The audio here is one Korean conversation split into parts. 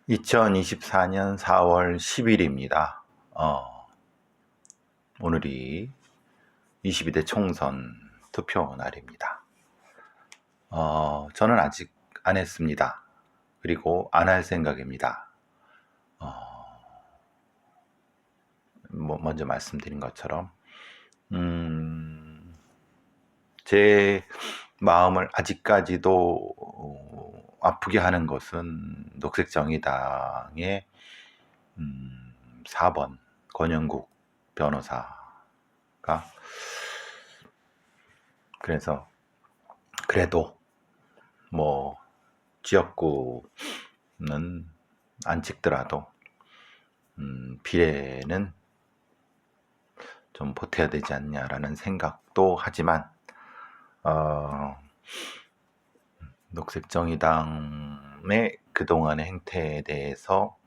2024년 4월 10일입니다. 오늘이 22대 총선 투표 날입니다. 저는 아직 안 했습니다. 그리고 안 할 생각입니다. 먼저 말씀드린 것처럼 제 마음을 아직까지도 아프게 하는 것은 녹색정의당의 4번 권영국 변호사가, 그래서 그래도 지역구는 안 찍더라도 비례는 좀 보태야 되지 않냐라는 생각도 하지만 녹색정의당의 그동안의 행태에 대해서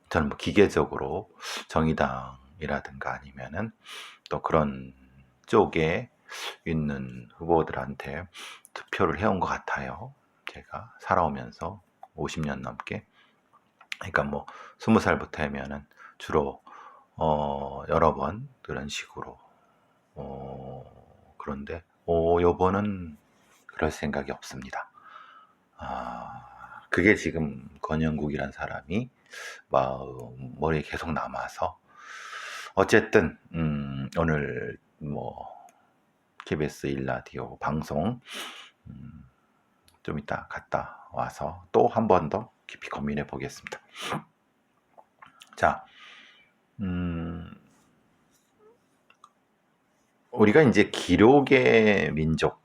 저는 기계적으로 정의당이라든가 아니면은 또 그런 쪽에 있는 후보들한테 투표를 해온 것 같아요. 제가 살아오면서 50년 넘게. 그러니까 20살부터 하면은 주로 여러 번 그런 식으로. 그런데 요번은 그럴 생각이 없습니다. 그게 지금 권영국이란 사람이 머리에 계속 남아서, 어쨌든 오늘 KBS 1라디오 방송 좀 이따 갔다 와서 또 한 번 더 깊이 고민해 보겠습니다. 자, 우리가 이제 기록의 민족,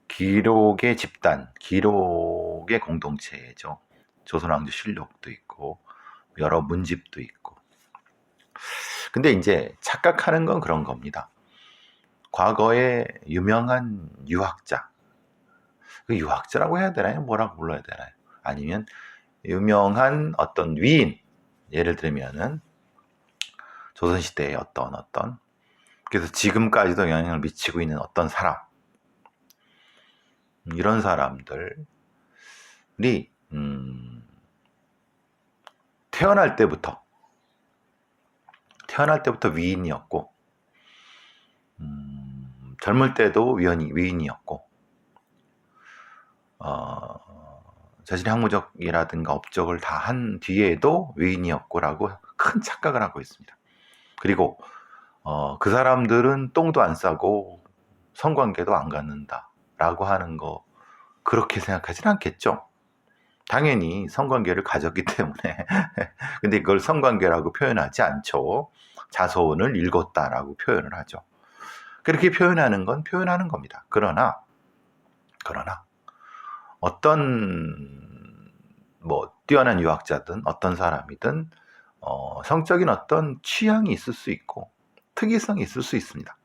기록의 집단, 기록의 공동체죠. 조선왕조실록도 있고 여러 문집도 있고. 근데 이제 착각하는 건 그런 겁니다. 과거에 유명한 유학자, 그 유학자라고 해야 되나요? 뭐라고 불러야 되나요? 아니면 유명한 어떤 위인, 예를 들면은 조선시대의 어떤 그래서 지금까지도 영향을 미치고 있는 어떤 사람, 이런 사람들이 태어날 때부터 위인이었고, 젊을 때도 위인이었고, 자신의 학문적이라든가 업적을 다 한 뒤에도 위인이었고라고 큰 착각을 하고 있습니다. 그리고 그 사람들은 똥도 안 싸고 성관계도 안 갖는다라고 하는 거, 그렇게 생각하진 않겠죠. 당연히 성관계를 가졌기 때문에 근데 그걸 성관계라고 표현하지 않죠. 자손을 읽었다라고 표현을 하죠. 그렇게 표현하는 건 표현하는 겁니다. 그러나 어떤 뛰어난 유학자든 어떤 사람이든 성적인 어떤 취향이 있을 수 있고 특이성이 있을 수 있습니다.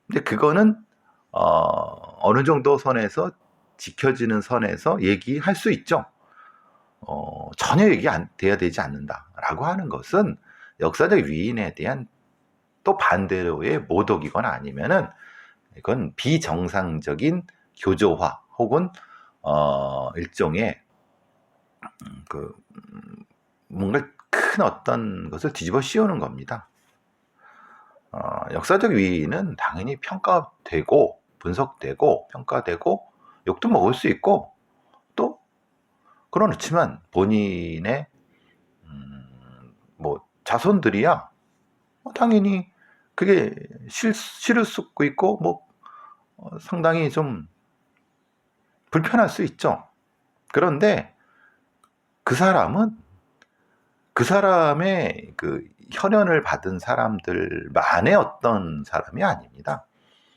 근데 그거는 어느 정도 선에서, 지켜지는 선에서 얘기할 수 있죠. 전혀 얘기 안 돼야 되지 않는다라고 하는 것은 역사적 위인에 대한 또 반대로의 모독이거나 아니면은 이건 비정상적인 교조화 혹은 일종의 뭔가 큰 어떤 것을 뒤집어 씌우는 겁니다. 역사적 위인은 당연히 평가되고 분석되고 평가되고 욕도 먹을 수 있고, 또 그렇지만 본인의 자손들이야 당연히 그게 실을 쏟고 있고 상당히 좀 불편할 수 있죠. 그런데 그 사람은 그 사람의 그 혈연을 받은 사람들만의 어떤 사람이 아닙니다.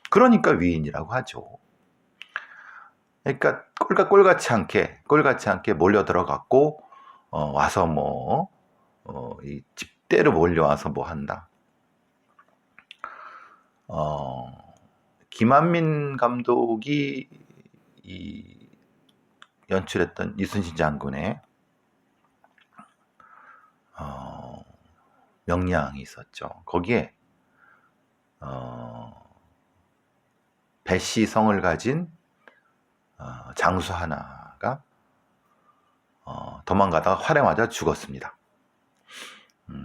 그러니까 위인이라고 하죠. 그러니까 꼴같이 않게 몰려 들어갔고 와서 이 집대로 몰려와서 한다. 김한민 감독이 연출했던 이순신 장군의 명량이 있었죠. 거기에 배씨성을 가진 장수 하나가 도망가다가 활에 맞아 죽었습니다.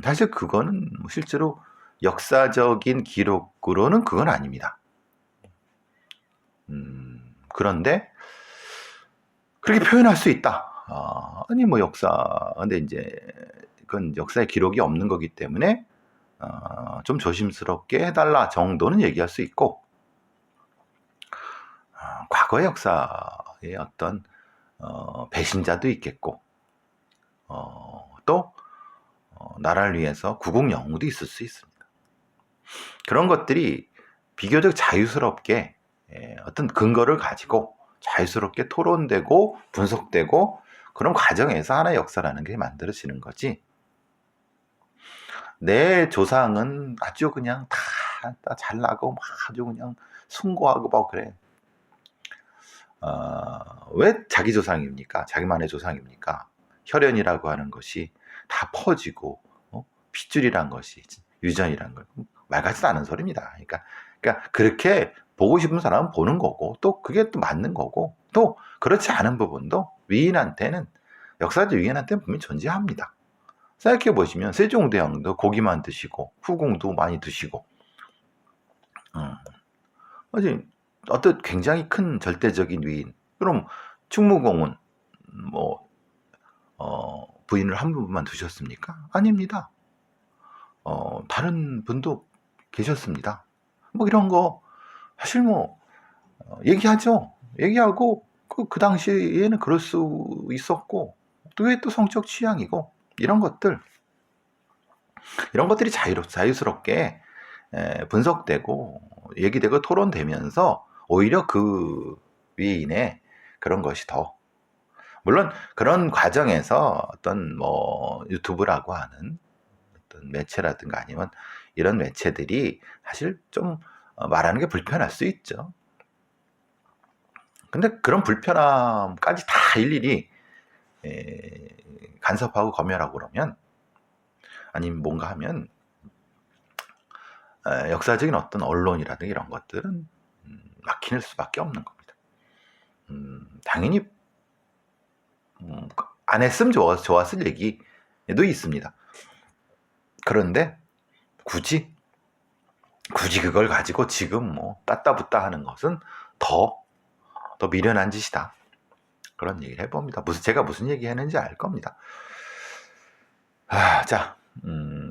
사실 그거는 실제로 역사적인 기록으로는 그건 아닙니다. 그런데 그렇게 표현할 수 있다. 아니 뭐 근데 이제 그건 역사의 기록이 없는 거기 때문에 좀 조심스럽게 해달라 정도는 얘기할 수 있고, 과거의 역사의 어떤 배신자도 있겠고, 또 나라를 위해서 구국 영웅도 있을 수 있습니다. 그런 것들이 비교적 자유스럽게 어떤 근거를 가지고 자유스럽게 토론되고 분석되고 그런 과정에서 하나의 역사라는 게 만들어지는 거지, 내 조상은 아주 그냥 다 잘나고 아주 그냥 숭고하고 뭐 그래. 왜 자기 조상입니까? 자기만의 조상입니까? 혈연이라고 하는 것이 다 퍼지고 핏줄이란 것이 유전이란 걸 말 같지도 않은 소리입니다. 그러니까 그렇게 보고 싶은 사람은 보는 거고, 또 그게 또 맞는 거고, 또 그렇지 않은 부분도 위인한테는, 역사적 위인한테는 분명히 존재합니다. 생각해 보시면 세종대왕도 고기만 드시고 후궁도 많이 드시고, 어떤 굉장히 큰 절대적인 위인. 그럼 충무공은 뭐 부인을 한 분만 두셨습니까? 아닙니다. 다른 분도 계셨습니다. 뭐 이런 거 사실 뭐 얘기하죠. 얘기하고 그 당시에는 그럴 수 있었고, 또 왜 또 성적 취향이고, 이런 것들이 자유스럽게 분석되고 얘기되고 토론되면서 오히려 그 위인의 그런 것이 더, 물론 그런 과정에서 어떤 뭐 유튜브라고 하는 어떤 매체라든가 아니면 이런 매체들이 사실 좀 말하는 게 불편할 수 있죠. 근데 그런 불편함까지 다 일일이 간섭하고 검열하고 그러면, 아니면 뭔가 하면 역사적인 어떤 언론이라든가 이런 것들은 막힐 수밖에 없는 겁니다. 당연히 안 했으면 좋았을 얘기도 있습니다. 그런데 굳이 그걸 가지고 지금 뭐 따따붙다 하는 것은 더 미련한 짓이다. 그런 얘기를 해봅니다. 제가 무슨 얘기 했는지 알 겁니다. 자,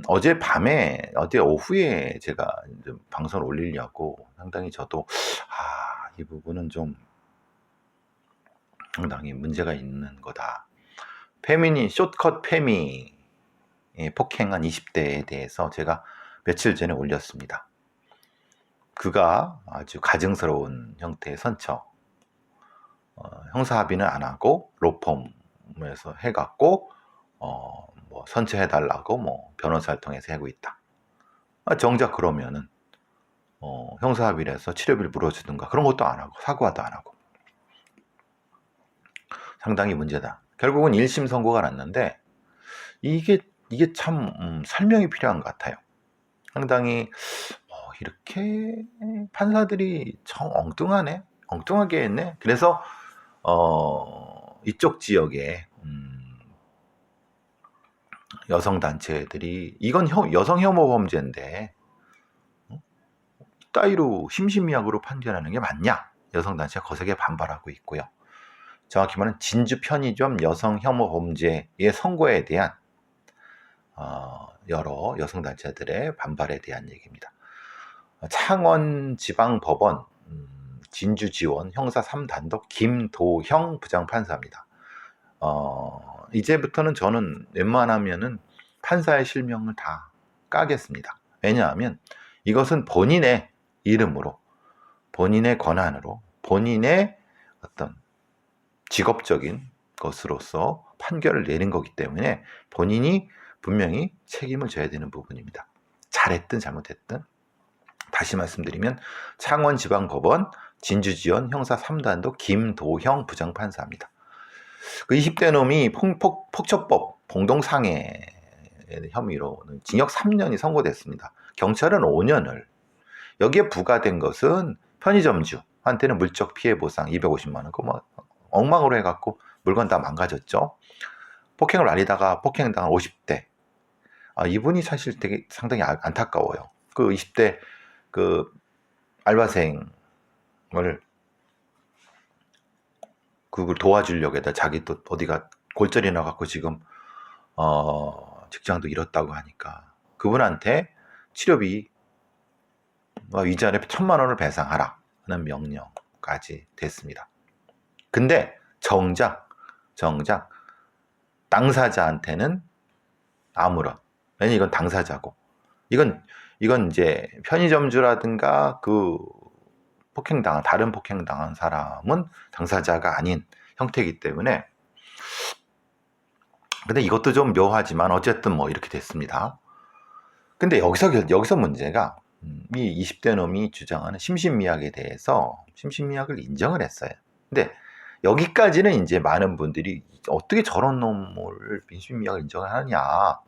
어제 오후에 제가 이제 방송을 올리려고 상당히 저도 이 부분은 좀 상당히 문제가 있는 거다. 숏컷 페미 폭행한 20대에 대해서 제가 며칠 전에 올렸습니다. 그가 아주 가증스러운 형태의 선처, 형사 합의는 안 하고 로펌에서 해갖고 뭐 선처해달라고 뭐 변호사를 통해서 하고 있다. 정작 그러면은 형사 합의를 해서 치료비를 물어주든가 그런 것도 안 하고 사과도 안 하고, 상당히 문제다. 결국은 1심 선고가 났는데 이게 참 설명이 필요한 것 같아요. 상당히 이렇게 판사들이 참 엉뚱하게 했네. 그래서 이쪽 지역에 여성 단체들이 이건 여성 혐오 범죄인데 따위로 심신미약으로 판결하는 게 맞냐? 여성 단체가 거세게 반발하고 있고요. 정확히 말하면 진주 편의점 여성 혐오 범죄의 선고에 대한 여러 여성 단체들의 반발에 대한 얘기입니다. 창원지방법원 진주지원 형사 3단독 김도형 부장판사입니다. 이제부터는 저는 웬만하면은 판사의 실명을 다 까겠습니다. 왜냐하면 이것은 본인의 이름으로, 본인의 권한으로, 본인의 어떤 직업적인 것으로서 판결을 내린 거기 때문에 본인이 분명히 책임을 져야 되는 부분입니다. 잘했든 잘못했든. 다시 말씀드리면 창원지방법원 진주지원 형사 3단독 김도형 부장판사입니다. 그 20대 놈이 폭처법 공동상해 혐의로 징역 3년이 선고됐습니다. 경찰은 5년을. 여기에 부과된 것은 편의점주한테는 물적 피해 보상 250만 원, 뭐 엉망으로 해갖고 물건 다 망가졌죠. 폭행을 날리다가 폭행당한 50대. 이분이 사실 되게 상당히 안타까워요. 그 20대 그 알바생을 그걸 도와주려고 해다 자기 또 어디가 골절이 나갖고 지금 직장도 잃었다고 하니까 그분한테 치료비 위자료 1,000만 원을 배상하라 하는 명령까지 됐습니다. 근데 정작 당사자한테는 아무런, 왜냐 이건 당사자고 이건 이제 편의점주라든가 그 다른 폭행당한 사람은 당사자가 아닌 형태이기 때문에. 근데 이것도 좀 묘하지만 어쨌든 뭐 이렇게 됐습니다. 근데 여기서 문제가 이 20대 놈이 주장하는 심신미약에 대해서 심신미약을 인정을 했어요. 근데 여기까지는 이제 많은 분들이 어떻게 저런 놈을 심신미약을 인정을 하느냐,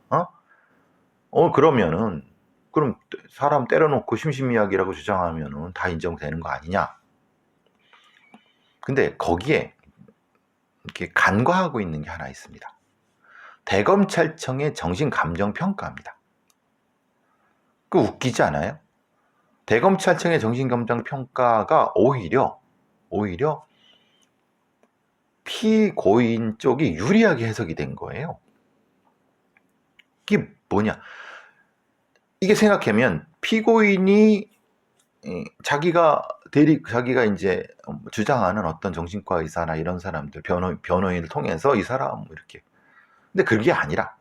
그러면은 그럼 사람 때려놓고 심신미약이라고 주장하면은 다 인정되는 거 아니냐? 근데 거기에 이렇게 간과하고 있는 게 하나 있습니다. 대검찰청의 정신감정평가입니다. 그 웃기지 않아요? 대검찰청의 정신감정평가가 오히려 피고인 쪽이 유리하게 해석이 된 거예요. 이게 뭐냐? 이게 생각하면 피고인이 자기가 이제 주장하는 어떤 정신과 의사나 이런 사람들, 변호인을 통해서 이 사람 이렇게. 근데 그게 아니라,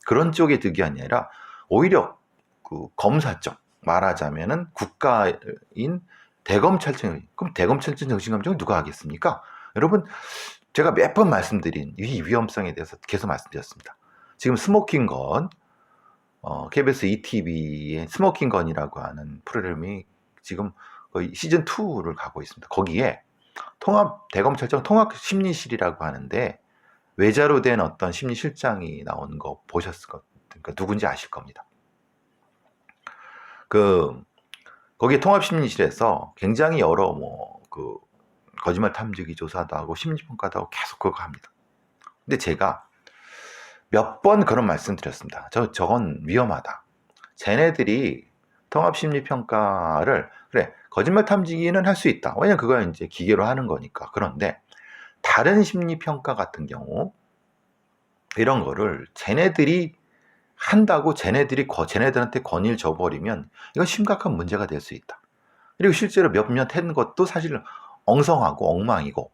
그런 쪽의 득이 아니라 오히려 그 검사 쪽, 말하자면은 국가인 대검찰청. 그럼 대검찰청 정신감정을 누가 하겠습니까? 여러분, 제가 몇 번 말씀드린 이 위험성에 대해서 계속 말씀드렸습니다. 지금 스모킹건, KBS ETV의 스모킹건이라고 하는 프로그램이 지금 거의 시즌2를 가고 있습니다. 거기에 대검찰청 통합심리실이라고 하는데 외자로 된 어떤 심리실장이 나온 거 보셨을 겁니다. 그러니까 누군지 아실 겁니다. 거기 통합심리실에서 굉장히 여러 거짓말 탐지기 조사도 하고 심리평가도 하고 계속 그거 합니다. 근데 제가 몇 번 그런 말씀 드렸습니다. 저건 위험하다. 쟤네들이 통합심리평가를, 그래, 거짓말 탐지기는 할 수 있다. 왜냐면 그건 이제 기계로 하는 거니까. 그런데 다른 심리평가 같은 경우 이런 거를 쟤네들이 한다고 쟤네들한테 권위를 줘버리면 이건 심각한 문제가 될 수 있다. 그리고 실제로 몇몇 했는 것도 사실 엉성하고 엉망이고.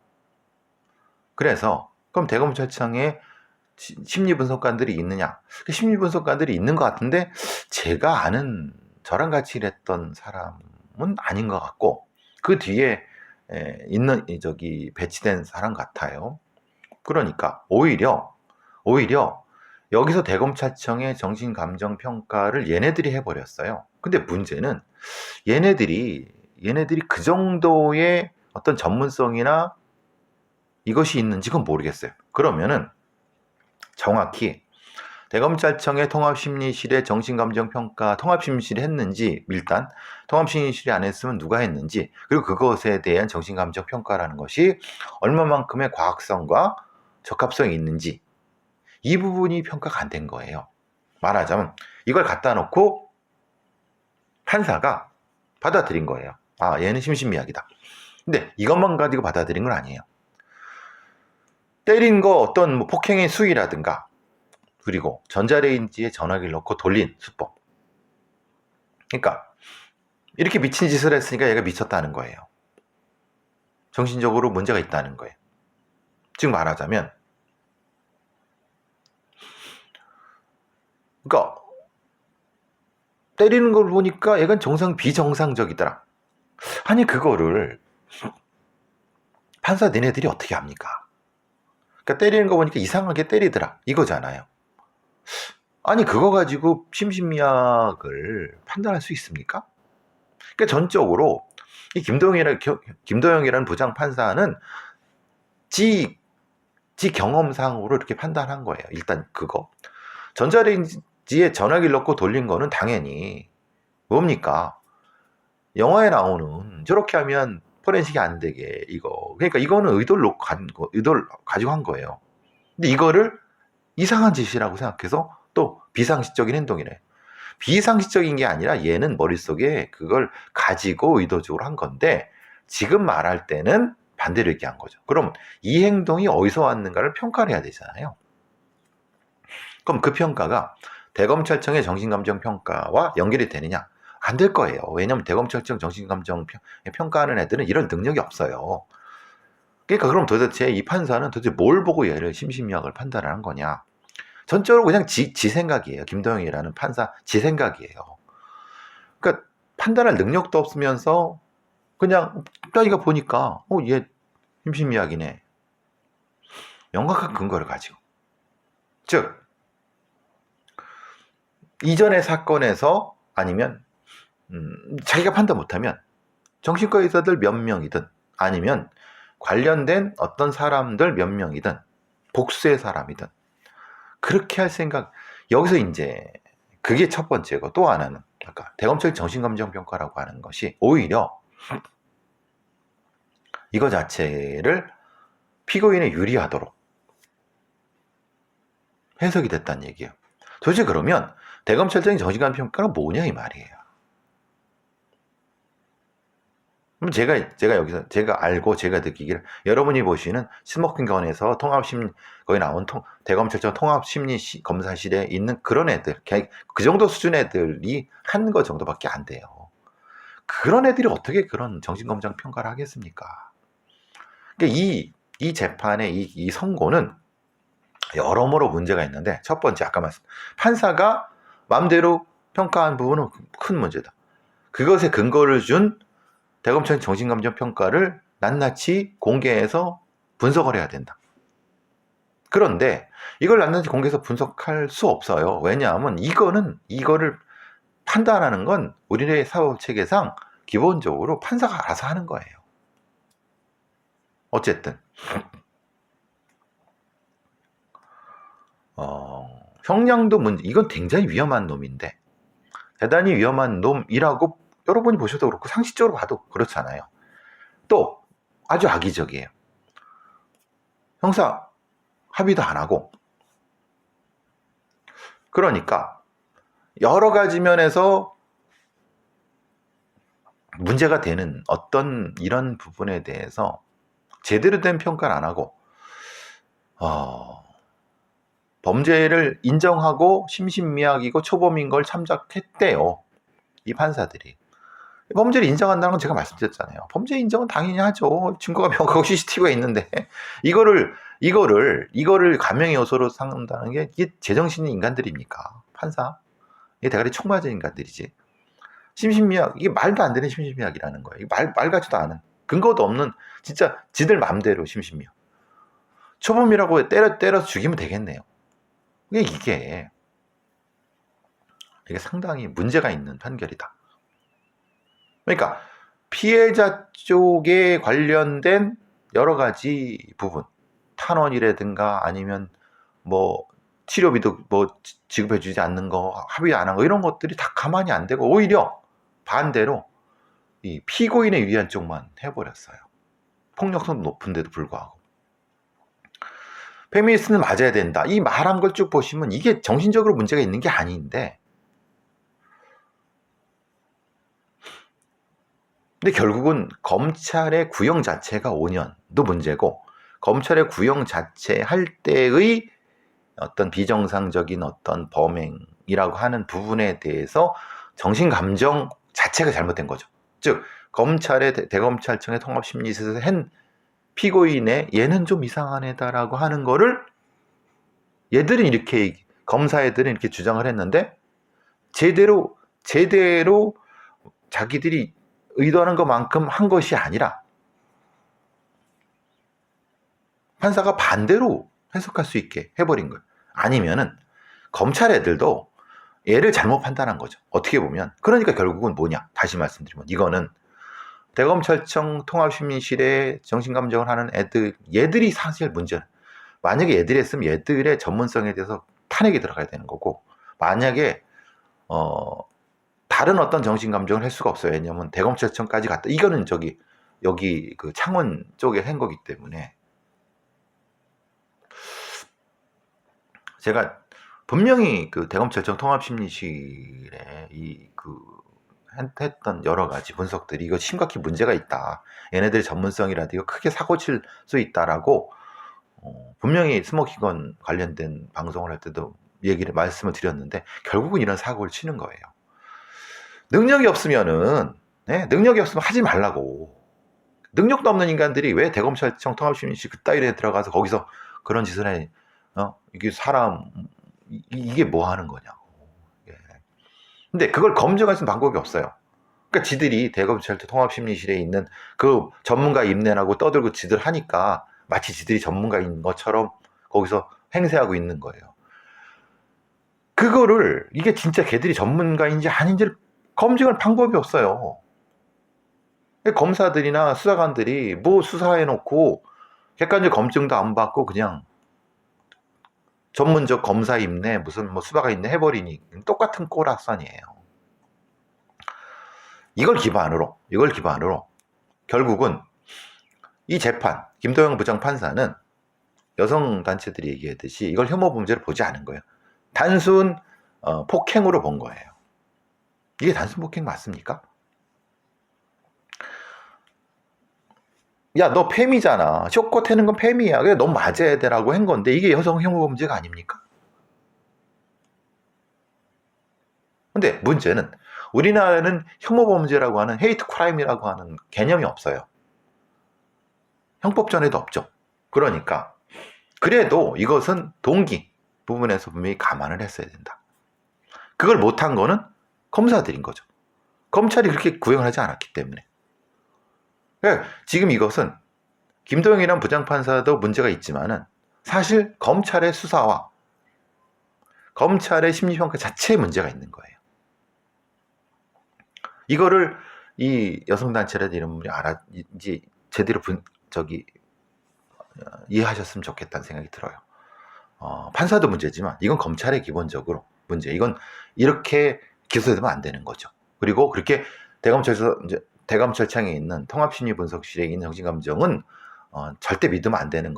그래서 그럼 대검찰청에 심리분석관들이 있느냐? 심리분석관들이 있는 것 같은데 제가 아는 저랑 같이 일했던 사람은 아닌 것 같고 그 뒤에 있는 배치된 사람 같아요. 그러니까 오히려 여기서 대검찰청의 정신감정평가를 얘네들이 해버렸어요. 근데 문제는 얘네들이 그 정도의 어떤 전문성이나 이것이 있는지 그건 모르겠어요. 그러면은 정확히 대검찰청의 통합심리실의 정신감정평가 통합심리실이 했는지, 일단 통합심리실이 안 했으면 누가 했는지, 그리고 그것에 대한 정신감정평가라는 것이 얼마만큼의 과학성과 적합성이 있는지, 이 부분이 평가가 안 된 거예요. 말하자면 이걸 갖다 놓고 판사가 받아들인 거예요. 얘는 심신미약이다. 근데 이것만 가지고 받아들인 건 아니에요. 때린 거 어떤 폭행의 수위라든가, 그리고 전자레인지에 전화기를 넣고 돌린 수법. 그러니까 이렇게 미친 짓을 했으니까 얘가 미쳤다는 거예요. 정신적으로 문제가 있다는 거예요. 즉 말하자면, 그러니까 때리는 걸 보니까 얘가 비정상적이더라. 아니 그거를 판사 니네들이 어떻게 합니까? 그러니까 때리는 거 보니까 이상하게 때리더라, 이거잖아요. 아니 그거 가지고 심신미약을 판단할 수 있습니까? 그러니까 전적으로 이 김도영이라는 부장판사는 지 경험상으로 이렇게 판단한 거예요. 일단 그거 전자레인지에 전화기를 넣고 돌린 거는 당연히 뭡니까? 영화에 나오는 저렇게 하면 포렌식이 안 되게 그러니까 이거는 의도를 가지고 한 거예요. 근데 이거를 이상한 짓이라고 생각해서 또 비상식적인 행동이래. 비상식적인 게 아니라 얘는 머릿속에 그걸 가지고 의도적으로 한 건데 지금 말할 때는 반대로 얘기한 거죠. 그럼 이 행동이 어디서 왔는가를 평가를 해야 되잖아요. 그럼 그 평가가 대검찰청의 정신감정평가와 연결이 되느냐? 안 될 거예요. 왜냐하면 대검찰청 정신감정 평가하는 애들은 이런 능력이 없어요. 그러니까 그럼 도대체 이 판사는 도대체 뭘 보고 얘를 심신미약을 판단하는 거냐? 전적으로 그냥 지 생각이에요. 김동영이라는 판사 지 생각이에요. 그러니까 판단할 능력도 없으면서 그냥 자기가 보니까 얘 심신미약이네. 명확한 근거를 가지고. 즉 이전의 사건에서 아니면 자기가 판단 못하면 정신과 의사들 몇 명이든 아니면 관련된 어떤 사람들 몇 명이든 복수의 사람이든 그렇게 할 생각. 여기서 이제 그게 첫 번째고 또 하나는 아까 대검찰 정신감정평가라고 하는 것이 오히려 이거 자체를 피고인에 유리하도록 해석이 됐다는 얘기예요. 도대체 그러면 대검찰청의 정신감정평가가 뭐냐 이 말이에요. 그럼 제가 여기서 제가 알고 제가 느끼기를 여러분이 보시는 스모킹건에서 통합심 거기 나온 대검찰청 통합심리검사실에 있는 그런 애들 그 정도 수준 애들이 한 거 정도밖에 안 돼요. 그런 애들이 어떻게 그런 정신검정 평가를 하겠습니까? 그러니까 이 재판의 이 선고는 여러모로 문제가 있는데 첫 번째 아까 말씀 판사가 마음대로 평가한 부분은 큰 문제다. 그것에 근거를 준 대검찰 정신감정평가를 낱낱이 공개해서 분석을 해야 된다. 그런데 이걸 낱낱이 공개해서 분석할 수 없어요. 왜냐하면 이거를 판단하는 건 우리나라의 사법체계상 기본적으로 판사가 알아서 하는 거예요. 어쨌든 형량도 문제. 이건 굉장히 위험한 놈인데 대단히 위험한 놈이라고 여러분이 보셔도 그렇고 상식적으로 봐도 그렇잖아요. 또 아주 악의적이에요. 형사 합의도 안 하고 그러니까 여러 가지 면에서 문제가 되는 어떤 이런 부분에 대해서 제대로 된 평가를 안 하고 범죄를 인정하고 심신미약이고 초범인 걸 참작했대요. 이 판사들이. 범죄를 인정한다는 건 제가 말씀드렸잖아요. 범죄 인정은 당연히 하죠. 증거가 명확하고 CCTV가 있는데 이거를 감형의 요소로 삼는다는 게 이게 제정신인 인간들입니까? 판사? 이게 대가리 총 맞은 인간들이지. 심신미약 이게 말도 안 되는 심신미약이라는 거예요. 말 같지도 않은 근거도 없는 진짜 지들 맘대로 심신미약. 초범이라고 때려서 죽이면 되겠네요. 이게 상당히 문제가 있는 판결이다. 그러니까 피해자 쪽에 관련된 여러 가지 부분, 탄원이라든가 아니면 뭐 치료비도 뭐 지급해주지 않는 거, 합의 안 한 거 이런 것들이 다 가만히 안 되고 오히려 반대로 이 피고인에 유리한 쪽만 해버렸어요. 폭력성도 높은데도 불구하고. 페미니스트는 맞아야 된다. 이 말한 걸 쭉 보시면 이게 정신적으로 문제가 있는 게 아닌데 근데 결국은 검찰의 구형 자체가 5년도 문제고 검찰의 구형 자체 할 때의 어떤 비정상적인 어떤 범행이라고 하는 부분에 대해서 정신감정 자체가 잘못된 거죠. 즉 검찰의 대검찰청의 통합심리실에서 한 피고인의 얘는 좀 이상한 애다라고 하는 거를 얘들은 이렇게 검사애들은 이렇게 주장을 했는데 제대로 자기들이 의도하는 것만큼 한 것이 아니라 판사가 반대로 해석할 수 있게 해버린 거예요. 아니면은 검찰 애들도 얘를 잘못 판단한 거죠. 어떻게 보면. 그러니까 결국은 뭐냐. 다시 말씀드리면 이거는 대검찰청 통합심리실에 정신감정을 하는 얘들이 사실 문제는 만약에 얘들이 했으면 얘들의 전문성에 대해서 탄핵이 들어가야 되는 거고 만약에 다른 어떤 정신감정을 할 수가 없어요. 왜냐하면 대검찰청까지 갔다. 이거는 여기 그 창원 쪽에 한 거기 때문에 제가 분명히 그 대검찰청 통합심리실에 했던 여러 가지 분석들이 이거 심각히 문제가 있다. 얘네들의 전문성이라도 이거 크게 사고 칠 수 있다라고 분명히 스모킹건 관련된 방송을 할 때도 말씀을 드렸는데 결국은 이런 사고를 치는 거예요. 능력이 없으면 하지 말라고. 능력도 없는 인간들이 왜 대검찰청 통합심리실 그따위에 들어가서 거기서 그런 짓을 해? 이게 이게 뭐 하는 거냐고. 예. 근데 그걸 검증할 수 있는 방법이 없어요. 그러니까 지들이 대검찰청 통합심리실에 있는 그 전문가 입내라고 떠들고 지들 하니까 마치 지들이 전문가인 것처럼 거기서 행세하고 있는 거예요. 그거를 이게 진짜 걔들이 전문가인지 아닌지를 검증할 방법이 없어요. 검사들이나 수사관들이 뭐 수사해놓고 객관적 검증도 안 받고 그냥 전문적 검사 입내 무슨 뭐 수사가 있네 해버리니 똑같은 꼬락선이에요. 이걸 기반으로 결국은 이 재판 김도영 부장판사는 여성 단체들이 얘기했듯이 이걸 혐오 범죄를 보지 않은 거예요. 단순 폭행으로 본 거예요. 이게 단순 폭행 맞습니까? 야, 너 팸이잖아. 쇼코 태는 건 팸이야. 그래, 너 맞아야 되라고 한 건데 이게 여성 혐오 범죄가 아닙니까? 근데 문제는 우리나라는 혐오 범죄라고 하는 헤이트 크라임이라고 하는 개념이 없어요. 형법전에도 없죠. 그러니까 그래도 이것은 동기 부분에서 분명히 감안을 했어야 된다. 그걸 못한 거는 검사들인 거죠. 검찰이 그렇게 구형을 하지 않았기 때문에. 그러니까 지금 이것은 김도영이란 부장판사도 문제가 있지만은 사실 검찰의 수사와 검찰의 심리평가 자체에 문제가 있는 거예요. 이거를 이 여성단체라든 이런 분이 이제 제대로 이해하셨으면 좋겠다는 생각이 들어요. 판사도 문제지만 이건 검찰의 기본적으로 문제. 이건 이렇게 기소되면 안 되는 거죠. 그리고 그렇게 대검찰청에 있는 통합심리분석실에 있는 정신감정은 절대 믿으면 안 되는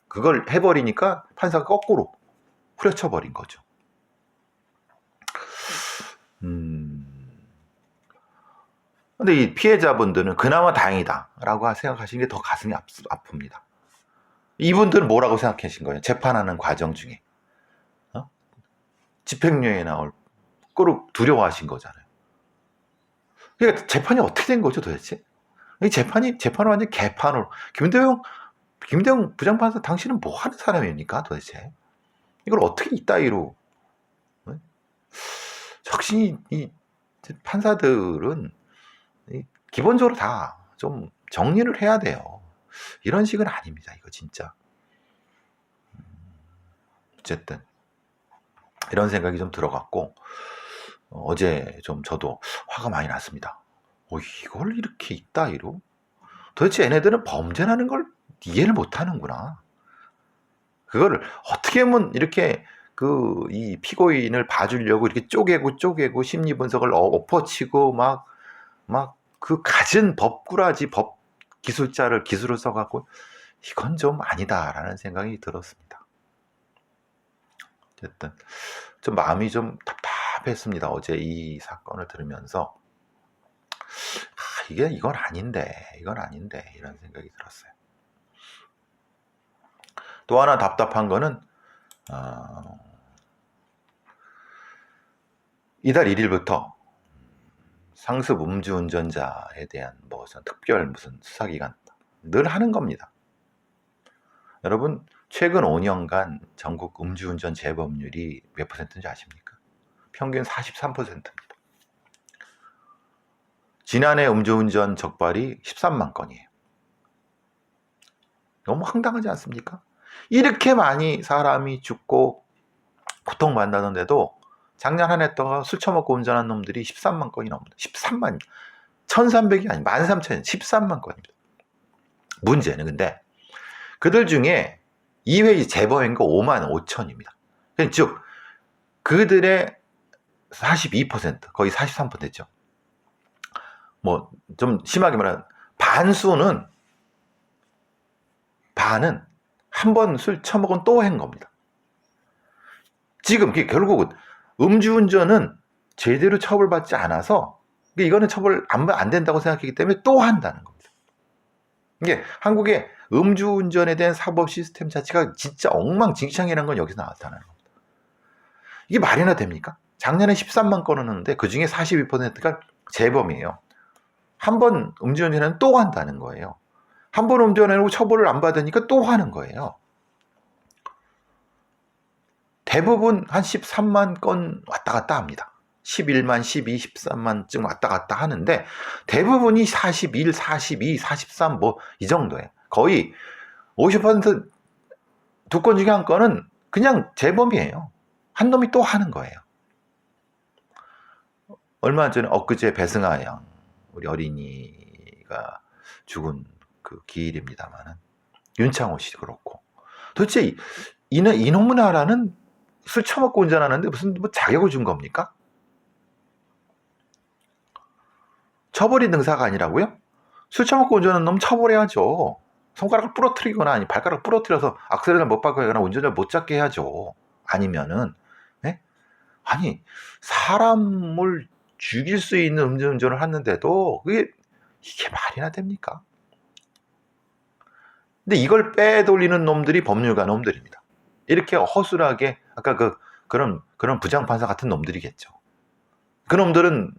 그걸 해버리니까 판사가 거꾸로 후려쳐버린 거죠. 근데 이 피해자분들은 그나마 다행이다라고 생각하시는 게 더 가슴이 아픕니다. 이분들은 뭐라고 생각하신 거예요? 재판하는 과정 중에 집행유예에 나올 거를 두려워하신 거잖아요. 그러니까 재판이 어떻게 된 거죠, 도대체? 이 재판을 완전 개판으로. 김대영 부장판사 당신은 뭐 하는 사람입니까, 도대체? 이걸 어떻게 이따위로? 적신이 이 판사들은 기본적으로 다 좀 정리를 해야 돼요. 이런 식은 아닙니다, 이거 진짜. 어쨌든 이런 생각이 좀 들어갔고 어제 좀 저도 화가 많이 났습니다. 이걸 이렇게 이따위로? 도대체 얘네들은 범죄라는 걸 이해를 못하는구나. 그거를 어떻게 하면 이렇게 이 피고인을 봐주려고 이렇게 쪼개고 심리 분석을 엎어치고 막 그 갖은 법꾸라지 법 기술을 써갖고 이건 좀 아니다라는 생각이 들었습니다. 어쨌든 좀 마음이 좀 답답했습니다. 어제 이 사건을 들으면서 이건 아닌데 이런 생각이 들었어요. 또 하나 답답한 거는 이달 1일부터 상습 음주운전자에 대한 특별 수사기관 늘 하는 겁니다. 여러분 최근 5년간 전국 음주운전 재범률이 몇 %인지 아십니까? 평균 43%입니다. 지난해 음주운전 적발이 13만 건이에요. 너무 황당하지 않습니까? 이렇게 많이 사람이 죽고 고통받는데도 작년 한 해 동안 술 처먹고 운전한 놈들이 13만 건이 넘습니다. 13만, 1300이 아니 13,000, 13만 건입니다. 문제는 근데 그들 중에 2회 재범인 거 5만 5천입니다. 즉 그들의 42%, 거의 43%죠. 좀 심하게 말하면 반은 한 번 술 처먹은 또 한 겁니다. 지금 결국은 음주운전은 제대로 처벌받지 않아서 이거는 처벌 안 된다고 생각하기 때문에 또 한다는 겁니다. 이게 한국의 음주운전에 대한 사법 시스템 자체가 진짜 엉망진창이라는 건 여기서 나타나는 겁니다. 이게 말이나 됩니까? 작년에 13만 건을 했는데 그 중에 42%가 재범이에요. 한 번 음주운전하면 또 한다는 거예요. 한 번 음주운전하고 처벌을 안 받으니까 또 하는 거예요. 대부분 한 13만 건 왔다 갔다 합니다. 11만, 12, 13만쯤 왔다 갔다 하는데 대부분이 41, 42, 43 뭐 이 정도예요. 거의 50% 두 건 중에 한 건은 그냥 재범이에요. 한 놈이 또 하는 거예요. 얼마 전에 엊그제 배승아 양 우리 어린이가 죽은 그 기일입니다만은 윤창호 씨 그렇고 도대체 이놈의 나라는 술 처먹고 운전하는데 무슨 뭐 자격을 준 겁니까? 처벌이 능사가 아니라고요? 술 처먹고 운전하는 놈 처벌해야죠. 손가락을 부러뜨리거나 아니 발가락 부러뜨려서 악셀을 못 밟거나 운전을 못 잡게 해야죠. 아니면은 네? 아니 사람을 죽일 수 있는 음주운전을 하는데도 이게 말이나 됩니까? 근데 이걸 빼돌리는 놈들이 법률가 놈들입니다. 이렇게 허술하게 아까 그런 부장판사 같은 놈들이겠죠. 그 놈들은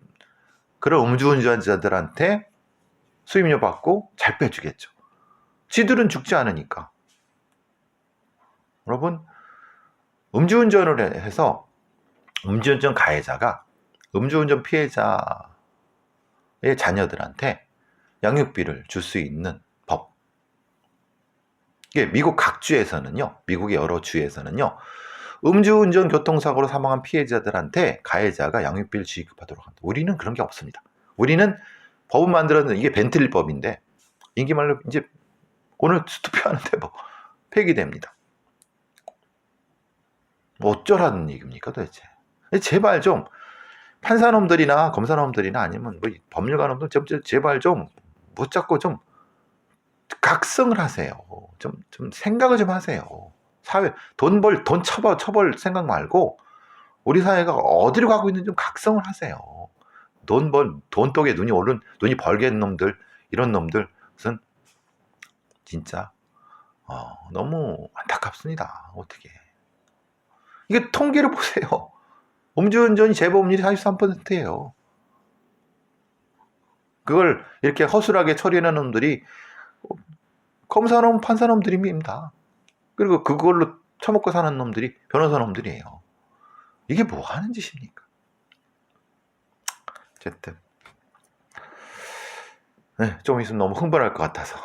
그런 음주운전자들한테 수임료 받고 잘 빼주겠죠. 지들은 죽지 않으니까. 여러분 음주운전을 해서 음주운전 가해자가 음주운전 피해자의 자녀들한테 양육비를 줄 수 있는 법. 이게 미국 각 주에서는요, 미국의 여러 주에서는요, 음주운전 교통사고로 사망한 피해자들한테 가해자가 양육비를 지급하도록 합니다. 우리는 그런 게 없습니다. 우리는 법을 만들었는데 이게 벤틀리법인데 인기 말로 이제 오늘 투표하는데 뭐 폐기됩니다. 뭐 어쩌라는 얘기입니까 도대체? 제발 좀 판사놈들이나 검사놈들이나 아니면 뭐 법률가놈들 제발 좀 못 잡고 좀 각성을 하세요. 좀 생각을 좀 하세요. 사회 돈 처벌 생각 말고 우리 사회가 어디로 가고 있는지 좀 각성을 하세요. 돈독에 눈이 벌게는 놈들 이런 놈들 무슨 진짜 너무 안타깝습니다. 어떻게 이게 통계를 보세요. 음주운전이 재범률이 43%예요. 그걸 이렇게 허술하게 처리하는 놈들이 검사놈, 판사놈들입니다. 그리고 그걸로 처먹고 사는 놈들이 변호사놈들이에요. 이게 뭐 하는 짓입니까? 어쨌든 네, 좀 있으면 너무 흥분할 것 같아서